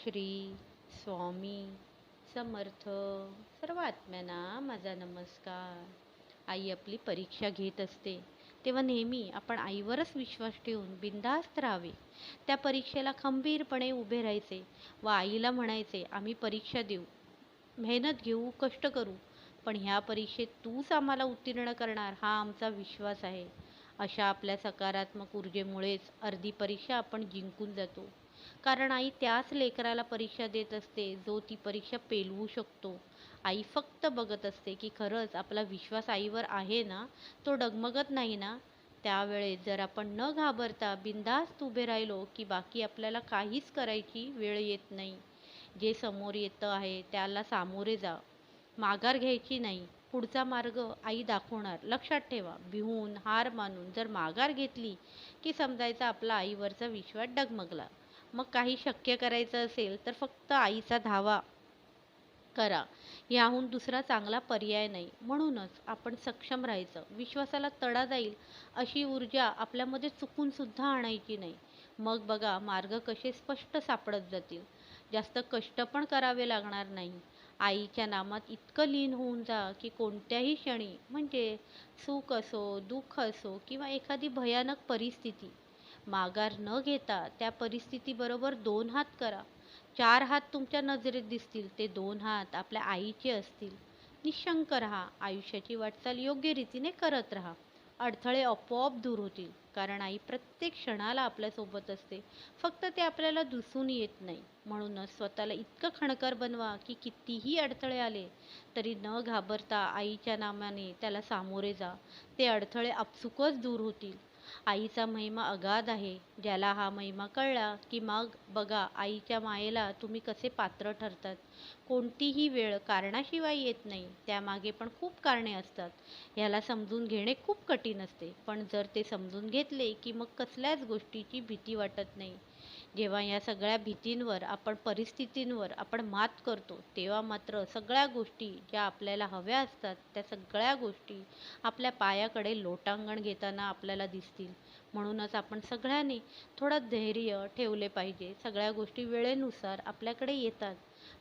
श्री स्वामी समर्थ. सर्व आत्म्यांना माझा नमस्कार. आई आपली परीक्षा घेत असते तेव्हा नेहमी आपण आईवरच विश्वास ठेवून बिनधास्त राहावे. त्या परीक्षेला खंबीरपणे उभे राहायचे व आईला म्हणायचे, आम्ही परीक्षा देऊ, मेहनत घेऊ, कष्ट करू, पण ह्या परीक्षेत तूच आम्हाला उत्तीर्ण करणार हा आमचा विश्वास आहे. अशा आपल्या सकारात्मक ऊर्जेमुळेच अर्धी परीक्षा आपण जिंकून जातो. कारण आई त्याच लेकराला परीक्षा देत असते जो ती परीक्षा पेलवू शकतो. आई फक्त बघत असते की खरंच आपला विश्वास आईवर आहे ना, तो डगमगत नाही ना. त्यावेळेस जर आपण न घाबरता बिनधास्त उभे राहिलो की बाकी आपल्याला काहीच करायची वेळ येत नाही. जे समोर येतं आहे त्याला सामोरे जा, माघार घ्यायची नाही. पुढचा मार्ग आई दाखवणार. लक्षात ठेवा, भिवून हार मानून जर माघार घेतली की समजायचा आपला आईवरचा विश्वास डगमगला. मग काही शक्य करायचं असेल तर फक्त आईचा धावा करा. याहून दुसरा चांगला पर्याय नाही. म्हणूनच आपण सक्षम राहायचं. विश्वासाला तडा जाईल अशी ऊर्जा आपल्यामध्ये चुकून सुद्धा आणायची नाही. मग बघा, मार्ग कसे स्पष्ट सापडत जातील. जास्त कष्ट पण करावे लागणार नाही. आईच्या नामात इतकं लीन होऊन जा की कोणत्याही क्षणी, म्हणजे सुख असो, दुःख असो किंवा एखादी भयानक परिस्थिती, माघार न घेता त्या परिस्थितीबरोबर 2 हात करा. 4 हात तुमच्या नजरेत दिसतील, ते 2 हात आपल्या आईचे असतील. निशंक राहा. आयुष्याची वाटचाल योग्य रीतीने करत राहा. अडथळे आपोआप दूर होतील. कारण आई प्रत्येक क्षणाला आपल्यासोबत असते. फक्त ते आपल्याला दिसून येत नाही. म्हणूनच स्वतःला इतकं खणकर बनवा की कितीही अडथळे आले तरी न घाबरता आईच्या नामाने त्याला सामोरे जा. ते अडथळे आपसुकच दूर होतील. आईचा महिमा अगाध आहे. ज्याला हा महिमा कळला की मग बघा, आईच्या मायेला तुम्ही कसे पात्र ठरतात. कोणतीही वेळ कारणाशिवाय येत नाही. त्यामागे पण खूप कारणे असतात. ह्याला समजून घेणे खूप कठीण असते. पण जर ते समजून घेतले की मग कसल्याच गोष्टीची भीती वाटत नाही. जेव्हा या सगळ्या भीतींवर, परिस्थितींवर आपण मात करतो, तेव्हा मात्र सगळ्या गोष्टी ज्या आपल्याला हव्या असतात त्या सगळ्या गोष्टी आपल्या पायाकडे लोटांगण घेताना आपल्याला दिसतील. म्हणूनच आपण सगळ्यांनी थोडं धैर्य ठेवले पाहिजे. सगळ्या गोष्टी वेळेनुसार आपल्याकडे येतात,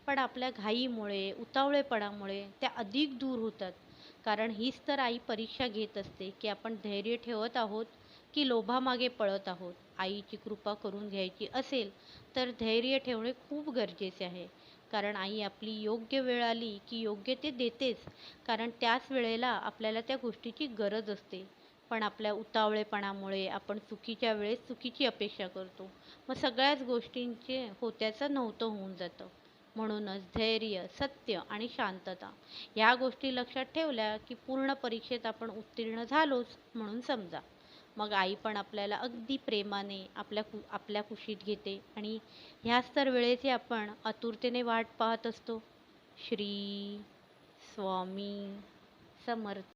पण आपल्या घाईमुळे, उतावळेपणामुळे त्या अधिक दूर होतात. कारण हीच तर आई परीक्षा घेत असते की आपण धैर्य ठेवत आहोत की लोभामागे पळत आहोत. आईची कृपा करून घ्यायची असेल तर धैर्य ठेवणे खूप गरजेचे आहे. कारण आई आपली योग्य वेळ आली की योग्य ते देतेच. कारण त्याच वेळेला आपल्याला त्या गोष्टीची गरज असते. पण आपल्या उतावळेपणामुळे आपण चुकीच्या वेळेस चुकीची अपेक्षा करतो. मग सगळ्याच गोष्टींचे होत्याचं नव्हतं होऊन जातं. म्हणूनच धैर्य, सत्य आणि शांतता ह्या गोष्टी लक्षात ठेवल्या की पूर्ण परीक्षेत आपण उत्तीर्ण झालोच म्हणून समजा. मग आई पण आपल्याला अगदी प्रेमाने आपल्या कुशीत घेते आणि ह्याच तर वेळेची आपण आतुरतेने वाट पाहत असतो. श्री स्वामी समर्थ.